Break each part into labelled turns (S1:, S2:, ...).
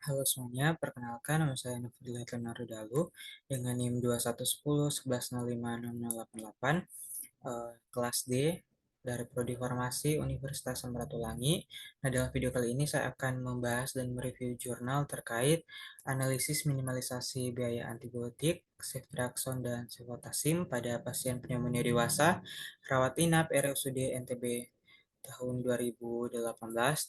S1: Halo semuanya, perkenalkan nama saya Nofrilah Leonardo Dalu dengan NIM 211011056088, kelas D dari Prodi Farmasi Universitas Samratulangi. Nah, dalam video kali ini saya akan membahas dan mereview jurnal terkait analisis minimalisasi biaya antibiotik, ceftriaxone dan cefotaxime pada pasien pneumonia dewasa rawat inap RSUD NTB tahun 2018,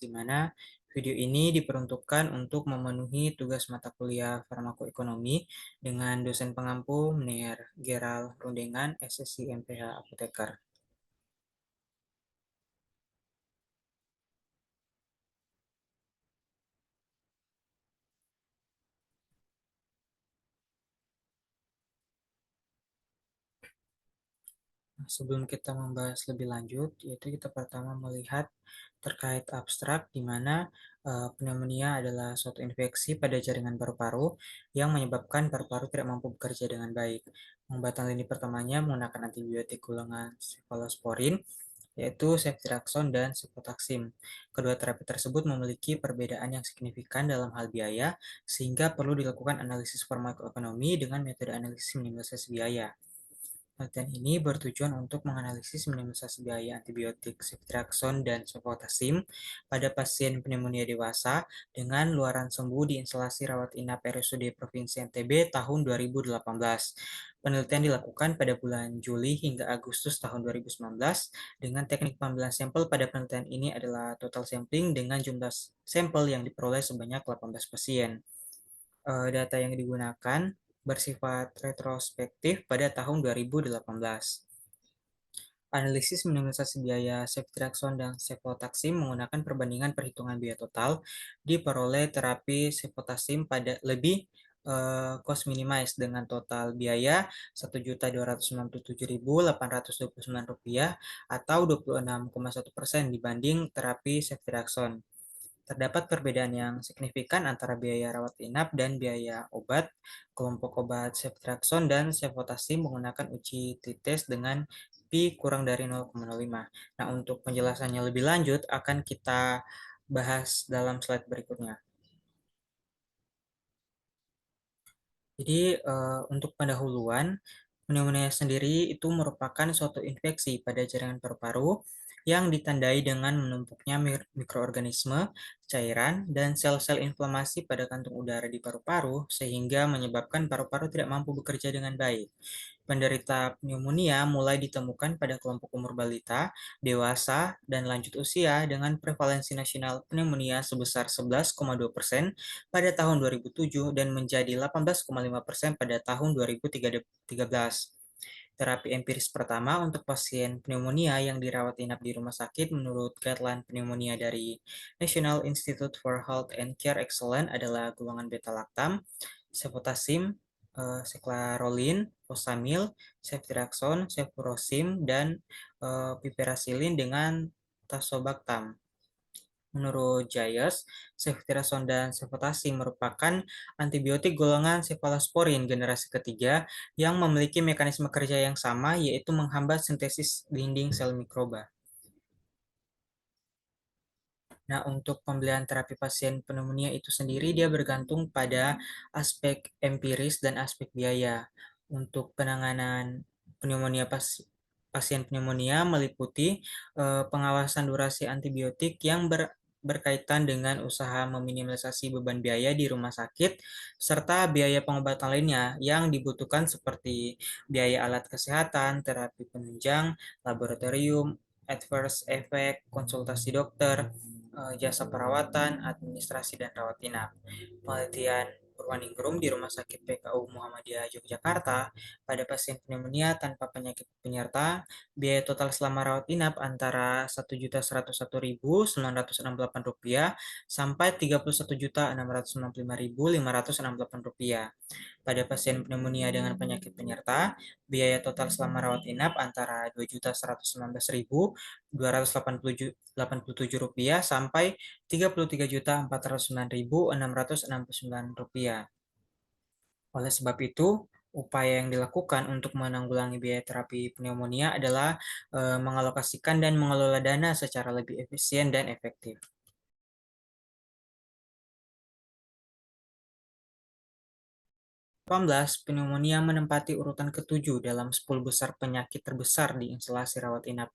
S1: di mana video ini diperuntukkan untuk memenuhi tugas mata kuliah farmakoekonomi dengan dosen pengampu Mr. Geral Rundengan, SSI MPH Apoteker. Nah, sebelum kita membahas lebih lanjut, yaitu kita pertama melihat terkait abstrak, di mana pneumonia adalah suatu infeksi pada jaringan paru-paru yang menyebabkan paru-paru tidak mampu bekerja dengan baik. Pengobatan lini pertamanya menggunakan antibiotik golongan cephalosporin, yaitu ceftriaxone dan cefotaxime. Kedua terapi tersebut memiliki perbedaan yang signifikan dalam hal biaya, sehingga perlu dilakukan analisis farmakoekonomi dengan metode analisis minimalisasi biaya. Penelitian ini bertujuan untuk menganalisis minimalisasi biaya antibiotik ceftriaxone dan cefotaxime pada pasien pneumonia dewasa dengan luaran sembuh di instalasi rawat inap RSUD Provinsi NTB tahun 2018. Penelitian dilakukan pada bulan Juli hingga Agustus tahun 2019 dengan teknik pengambilan sampel. Pada penelitian ini adalah total sampling dengan jumlah sampel yang diperoleh sebanyak 18 pasien. Data yang digunakan bersifat retrospektif pada tahun 2018. Analisis minimalisasi biaya ceftriaxone dan cefotaxime menggunakan perbandingan perhitungan biaya total diperoleh terapi cefotaxime pada lebih cost minimize dengan total biaya Rp1.297.829 atau 26,1% dibanding terapi ceftriaxone. Terdapat perbedaan yang signifikan antara biaya rawat inap dan biaya obat. Kelompok obat ceftriaxone dan cefotaxime menggunakan uji t-test dengan P kurang dari 0,05. Nah, untuk penjelasannya lebih lanjut akan kita bahas dalam slide berikutnya. Jadi, untuk pendahuluan, pneumonia sendiri itu merupakan suatu infeksi pada jaringan paru-paru yang ditandai dengan menumpuknya mikroorganisme, cairan, dan sel-sel inflamasi pada kantung udara di paru-paru sehingga menyebabkan paru-paru tidak mampu bekerja dengan baik. Penderita pneumonia mulai ditemukan pada kelompok umur balita, dewasa, dan lanjut usia dengan prevalensi nasional pneumonia sebesar 11,2% pada tahun 2007 dan menjadi 18,5% pada tahun 2013. Terapi empiris pertama untuk pasien pneumonia yang dirawat inap di rumah sakit menurut guideline pneumonia dari National Institute for Health and Care Excellence adalah golongan beta-lactam, cefotaxime, seklaroline, fosamil, ceftriaxone, cefuroxime, dan piperacillin dengan tazobactam. Menurut Jayes, ceftriaxone dan cefotaxime merupakan antibiotik golongan cephalosporin generasi ketiga yang memiliki mekanisme kerja yang sama, yaitu menghambat sintesis dinding sel mikroba. Nah, untuk pembelian terapi pasien pneumonia itu sendiri dia bergantung pada aspek empiris dan aspek biaya. Untuk penanganan pneumonia pasien pneumonia meliputi pengawasan durasi antibiotik yang berkaitan dengan usaha meminimalisasi beban biaya di rumah sakit serta biaya pengobatan lainnya yang dibutuhkan seperti biaya alat kesehatan, terapi penunjang, laboratorium, adverse effect, konsultasi dokter, jasa perawatan, administrasi, dan rawat inap. Penelitian Purwaningrum di Rumah Sakit PKU Muhammadiyah Yogyakarta pada pasien pneumonia tanpa penyakit penyerta, biaya total selama rawat inap antara Rp1.101.968 sampai Rp31.665.568. Pada pasien pneumonia dengan penyakit penyerta, biaya total selama rawat inap antara Rp2.119.287 sampai Rp33.409.669. Oleh sebab itu, upaya yang dilakukan untuk menanggulangi biaya terapi pneumonia adalah mengalokasikan dan mengelola dana secara lebih efisien dan efektif. pneumonia menempati urutan ke-7 dalam 10 besar penyakit terbesar di instalasi rawat inap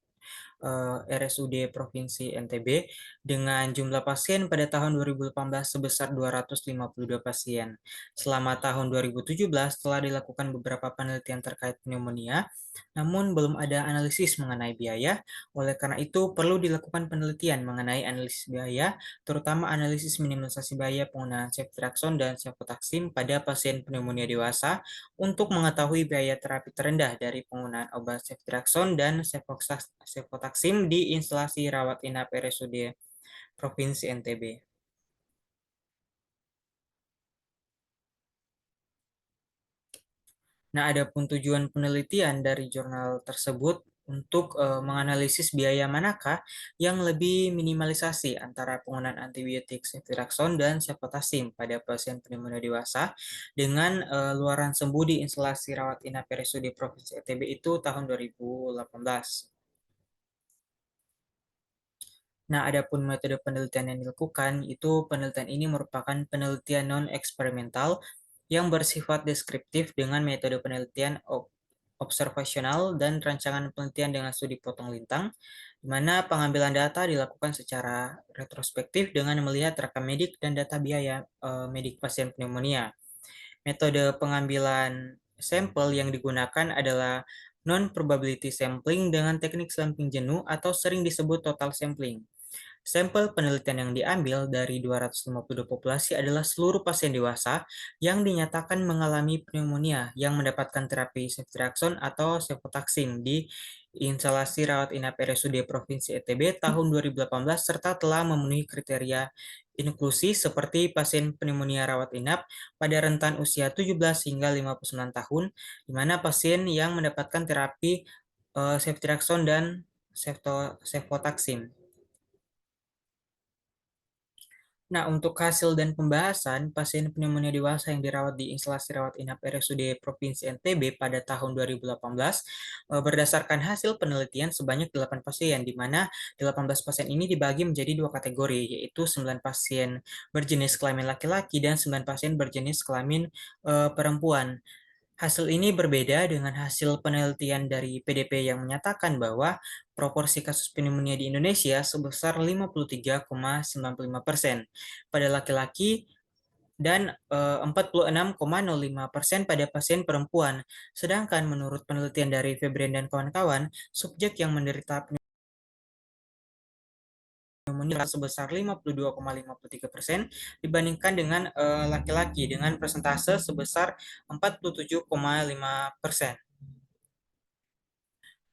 S1: RSUD Provinsi NTB dengan jumlah pasien pada tahun 2018 sebesar 252 pasien. Selama tahun 2017 telah dilakukan beberapa penelitian terkait pneumonia, namun belum ada analisis mengenai biaya. Oleh karena itu, perlu dilakukan penelitian mengenai analisis biaya, terutama analisis minimalisasi biaya penggunaan ceftriaxone dan cefotaxime pada pasien pneumonia dewasa untuk mengetahui biaya terapi terendah dari penggunaan obat ceftriaxone dan cefotaxime di instalasi rawat inap RSUD Provinsi NTB. Nah, adapun tujuan penelitian dari jurnal tersebut untuk menganalisis biaya manakah yang lebih minimalisasi antara penggunaan antibiotik ceftriaxone dan cefotaxime pada pasien pneumonia dewasa dengan luaran sembuh di instalasi rawat inap RSUD Provinsi NTB itu tahun 2018. Nah, adapun metode penelitian yang dilakukan, itu penelitian ini merupakan penelitian non-eksperimental yang bersifat deskriptif dengan metode penelitian observasional dan rancangan penelitian dengan studi potong lintang, di mana pengambilan data dilakukan secara retrospektif dengan melihat rekam medik dan data biaya medik pasien pneumonia. Metode pengambilan sampel yang digunakan adalah non-probability sampling dengan teknik sampling jenuh atau sering disebut total sampling. Sampel penelitian yang diambil dari 252 populasi adalah seluruh pasien dewasa yang dinyatakan mengalami pneumonia yang mendapatkan terapi ceftriaxone atau cefotaxime di instalasi rawat inap RSUD Provinsi NTB tahun 2018 serta telah memenuhi kriteria inklusi seperti pasien pneumonia rawat inap pada rentan usia 17 hingga 59 tahun, di mana pasien yang mendapatkan terapi ceftriaxone dan cefotaxime. Nah, untuk hasil dan pembahasan, pasien pneumonia dewasa yang dirawat di instalasi rawat inap RSUD Provinsi NTB pada tahun 2018 berdasarkan hasil penelitian sebanyak 8 pasien, di mana 18 pasien ini dibagi menjadi dua kategori, yaitu 9 pasien berjenis kelamin laki-laki dan 9 pasien berjenis kelamin perempuan. Hasil ini berbeda dengan hasil penelitian dari PDP yang menyatakan bahwa proporsi kasus pneumonia di Indonesia sebesar 53,95% pada laki-laki dan 46,05% pada pasien perempuan. Sedangkan menurut penelitian dari Febrian dan kawan-kawan, subjek yang menderita pneumonia sebesar 52,53% dibandingkan dengan laki-laki dengan persentase sebesar 47,5%.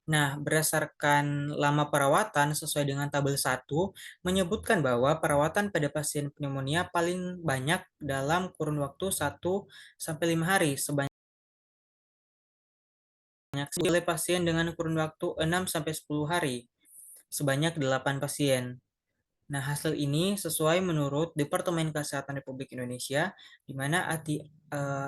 S1: Nah, berdasarkan lama perawatan sesuai dengan tabel 1 menyebutkan bahwa perawatan pada pasien pneumonia paling banyak dalam kurun waktu 1 sampai 5 hari sebanyak oleh pasien dengan kurun waktu 6 sampai 10 hari sebanyak 8 pasien. Nah, hasil ini sesuai menurut Departemen Kesehatan Republik Indonesia, di mana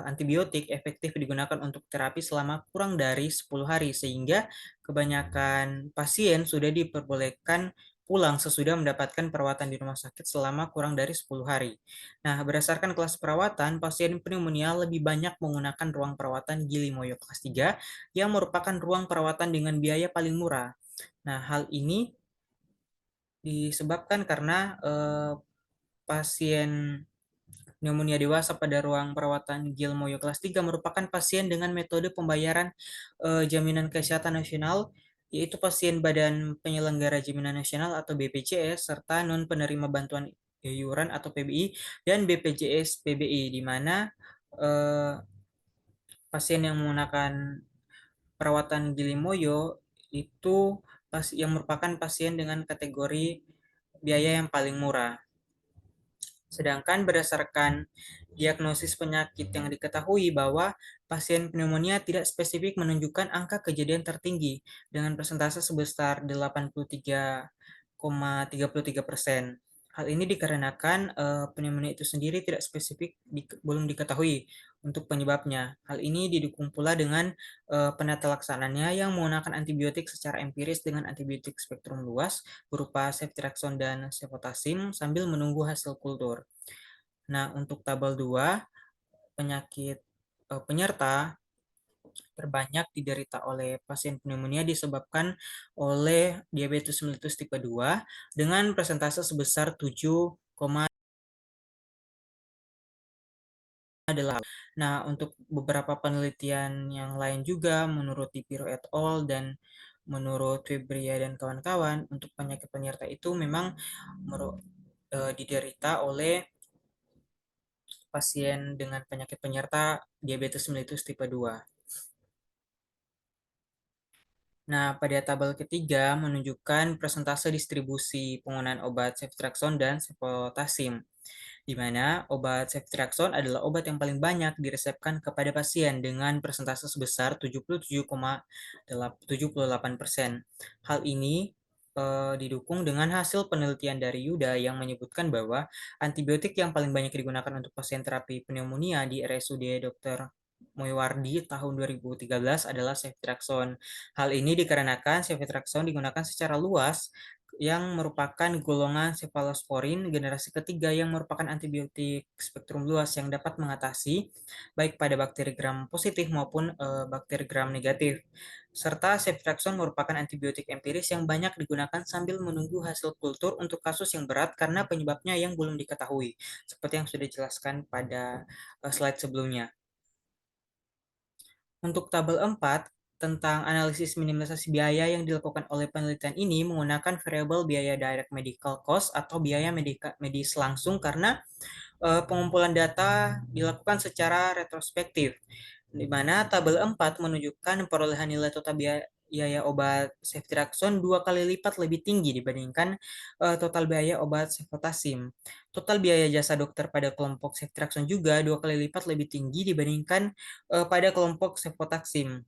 S1: antibiotik efektif digunakan untuk terapi selama kurang dari 10 hari, sehingga kebanyakan pasien sudah diperbolehkan pulang sesudah mendapatkan perawatan di rumah sakit selama kurang dari 10 hari. Nah, berdasarkan kelas perawatan, pasien pneumonia lebih banyak menggunakan ruang perawatan Gili Moyo kelas 3, yang merupakan ruang perawatan dengan biaya paling murah. Nah, hal ini disebabkan karena pasien pneumonia dewasa pada ruang perawatan Gilmoyo kelas 3 merupakan pasien dengan metode pembayaran jaminan kesehatan nasional, yaitu pasien Badan Penyelenggara Jaminan Nasional atau BPJS serta non penerima bantuan iuran atau PBI dan BPJS PBI, di mana pasien yang menggunakan perawatan Gilmoyo itu yang merupakan pasien dengan kategori biaya yang paling murah. Sedangkan berdasarkan diagnosis penyakit yang diketahui bahwa pasien pneumonia tidak spesifik menunjukkan angka kejadian tertinggi dengan persentase sebesar 83,33%. Hal ini dikarenakan pneumonia itu sendiri tidak spesifik, belum diketahui untuk penyebabnya. Hal ini didukung pula dengan penata laksanaannya yang menggunakan antibiotik secara empiris dengan antibiotik spektrum luas berupa ceftriaxone dan cefotaxime sambil menunggu hasil kultur. Nah, untuk tabel 2, penyakit penyerta terbanyak diderita oleh pasien pneumonia disebabkan oleh diabetes mellitus tipe 2 dengan persentase sebesar 7,8. Nah, untuk beberapa penelitian yang lain juga menurut Dipiro et al. Dan menurut Febria dan kawan-kawan, untuk penyakit penyerta itu memang diderita oleh pasien dengan penyakit penyerta diabetes mellitus tipe 2. Nah, pada tabel ketiga menunjukkan persentase distribusi penggunaan obat ceftriaxone dan cefotaxime, di mana obat ceftriaxone adalah obat yang paling banyak diresepkan kepada pasien dengan persentase sebesar 77,78%. Hal ini didukung dengan hasil penelitian dari Yuda yang menyebutkan bahwa antibiotik yang paling banyak digunakan untuk pasien terapi pneumonia di RSUD Dr. Moewardi tahun 2013 adalah ceftriaxone. Hal ini dikarenakan ceftriaxone digunakan secara luas yang merupakan golongan cephalosporin generasi ketiga yang merupakan antibiotik spektrum luas yang dapat mengatasi baik pada bakteri gram positif maupun bakteri gram negatif. Serta ceftriaxone merupakan antibiotik empiris yang banyak digunakan sambil menunggu hasil kultur untuk kasus yang berat karena penyebabnya yang belum diketahui, seperti yang sudah dijelaskan pada slide sebelumnya. Untuk tabel 4, tentang analisis minimalisasi biaya yang dilakukan oleh penelitian ini menggunakan variabel biaya direct medical cost atau biaya medis langsung karena pengumpulan data dilakukan secara retrospektif, di mana tabel 4 menunjukkan perolehan nilai total biaya obat ceftriaxone 2 kali lipat lebih tinggi dibandingkan total biaya obat cefotaxime. Total biaya jasa dokter pada kelompok ceftriaxone juga 2 kali lipat lebih tinggi dibandingkan pada kelompok cefotaxime.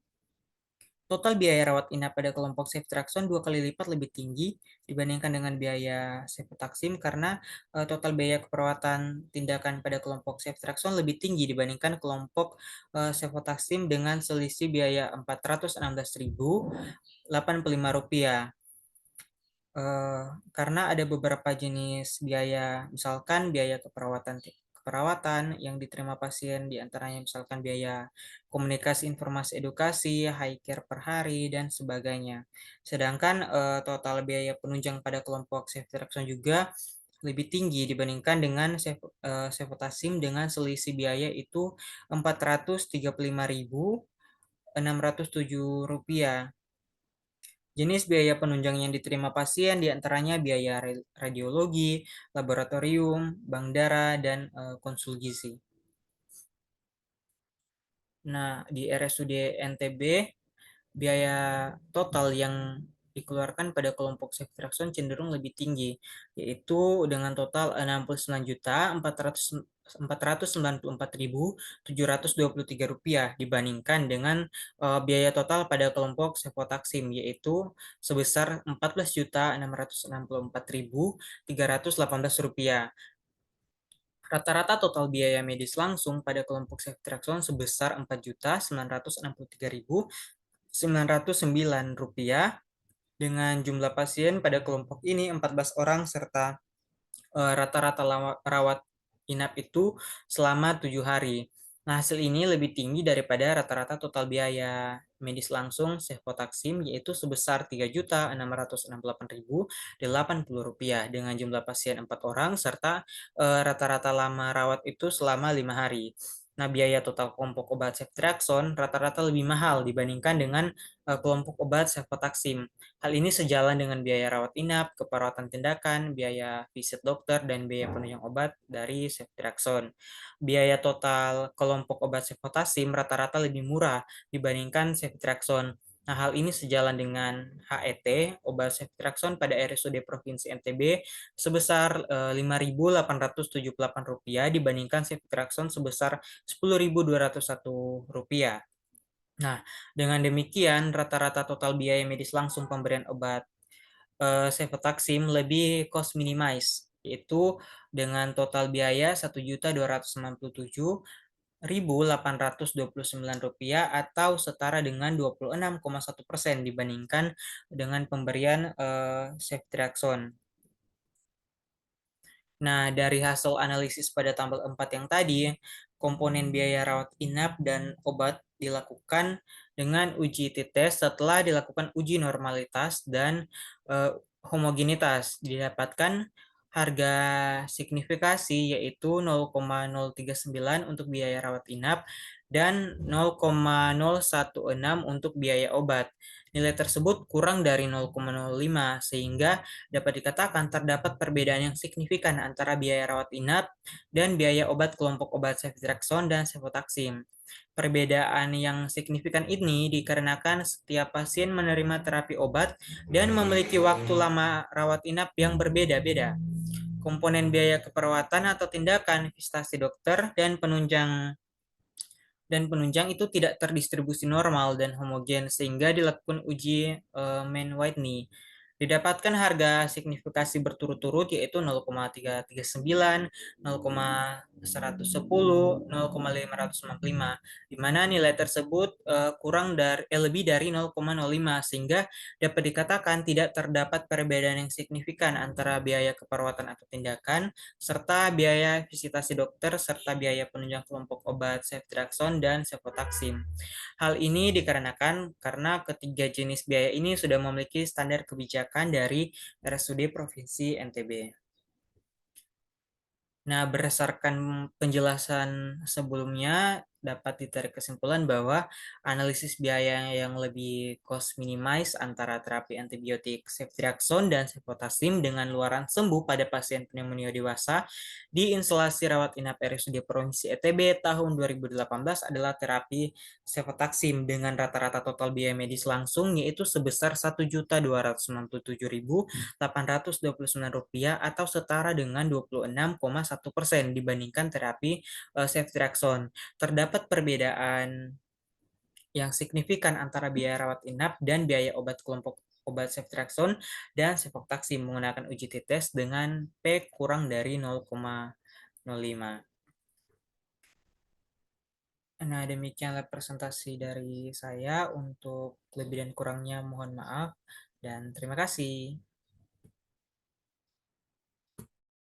S1: Total biaya rawat inap pada kelompok ceftriaxone 2 kali lipat lebih tinggi dibandingkan dengan biaya cefotaxime karena total biaya keperawatan tindakan pada kelompok ceftriaxone lebih tinggi dibandingkan kelompok cefotaxime dengan selisih biaya Rp416.085. Karena ada beberapa jenis biaya, misalkan biaya keperawatan yang diterima pasien, diantaranya misalkan biaya komunikasi, informasi, edukasi, high care per hari, dan sebagainya. Sedangkan total biaya penunjang pada kelompok ceftriaxone juga lebih tinggi dibandingkan dengan cefotaxime dengan selisih biaya itu Rp435.607. Jenis biaya penunjang yang diterima pasien diantaranya biaya radiologi, laboratorium, bank darah, dan konsul gizi. Nah, di RSUD NTB, biaya total yang dikeluarkan pada kelompok ceftriaxone cenderung lebih tinggi, yaitu dengan total Rp69.494.723 dibandingkan dengan biaya total pada kelompok cefotaxime, yaitu sebesar Rp14.664.318. Rata-rata total biaya medis langsung pada kelompok ceftriaxone sebesar Rp4.963.909 dengan jumlah pasien pada kelompok ini 14 orang serta rata-rata rawat inap itu selama 7 hari. Nah, hasil ini lebih tinggi daripada rata-rata total biaya medis langsung cefotaxime yaitu sebesar Rp3.668.080 dengan jumlah pasien 4 orang serta rata-rata lama rawat itu selama 5 hari. Nah, biaya total kelompok obat ceftriaxone rata-rata lebih mahal dibandingkan dengan kelompok obat cefotaxime. Hal ini sejalan dengan biaya rawat inap, keperawatan tindakan, biaya visit dokter, dan biaya penunjang obat dari ceftriaxone. Biaya total kelompok obat cefotaxime rata-rata lebih murah dibandingkan ceftriaxone. Nah, hal ini sejalan dengan HET, obat ceftriaxone pada RSUD Provinsi NTB sebesar Rp5.878 dibandingkan ceftriaxone sebesar Rp10.201. Nah, dengan demikian rata-rata total biaya medis langsung pemberian obat cefotaxime lebih cost minimize, yaitu dengan total biaya Rp1.294.829 atau setara dengan 26,1% dibandingkan dengan pemberian ceftriaxone. Nah, dari hasil analisis pada tabel 4 yang tadi, komponen biaya rawat inap dan obat dilakukan dengan uji t-test setelah dilakukan uji normalitas dan homogenitas. Didapatkan harga signifikasi yaitu 0,039 untuk biaya rawat inap dan 0,016 untuk biaya obat. Nilai tersebut kurang dari 0,05 sehingga dapat dikatakan terdapat perbedaan yang signifikan antara biaya rawat inap dan biaya obat kelompok obat ceftriaxone dan cefotaxime. Perbedaan yang signifikan ini dikarenakan setiap pasien menerima terapi obat dan memiliki waktu lama rawat inap yang berbeda-beda. Komponen biaya keperawatan atau tindakan visitasi dokter dan penunjang itu tidak terdistribusi normal dan homogen sehingga dilakukan uji Mann-Whitney. Didapatkan harga signifikasi berturut-turut yaitu 0,339, 0,110, 0,565, di mana nilai tersebut lebih dari 0,05 sehingga dapat dikatakan tidak terdapat perbedaan yang signifikan antara biaya keperawatan atau tindakan serta biaya visitasi dokter serta biaya penunjang kelompok obat ceftriaxone dan cefotaxime. Hal ini dikarenakan karena ketiga jenis biaya ini sudah memiliki standar kebijakan dari RSUD Provinsi NTB. Nah, berdasarkan penjelasan sebelumnya, dapat ditarik kesimpulan bahwa analisis biaya yang lebih cost minimize antara terapi antibiotik ceftriaxone dan cefotaxime dengan luaran sembuh pada pasien pneumonia dewasa di instalasi rawat inap RSUD Provinsi NTB tahun 2018 adalah terapi cefotaxime dengan rata-rata total biaya medis langsung yaitu sebesar Rp1.297.829 atau setara dengan 26,1% dibandingkan terapi ceftriaxone. Terdapat perbedaan yang signifikan antara biaya rawat inap dan biaya obat kelompok obat ceftriaxone dan cefotaxime menggunakan uji t-test dengan P kurang dari 0,05. Nah, demikianlah presentasi dari saya. Untuk lebih dan kurangnya mohon maaf dan terima kasih.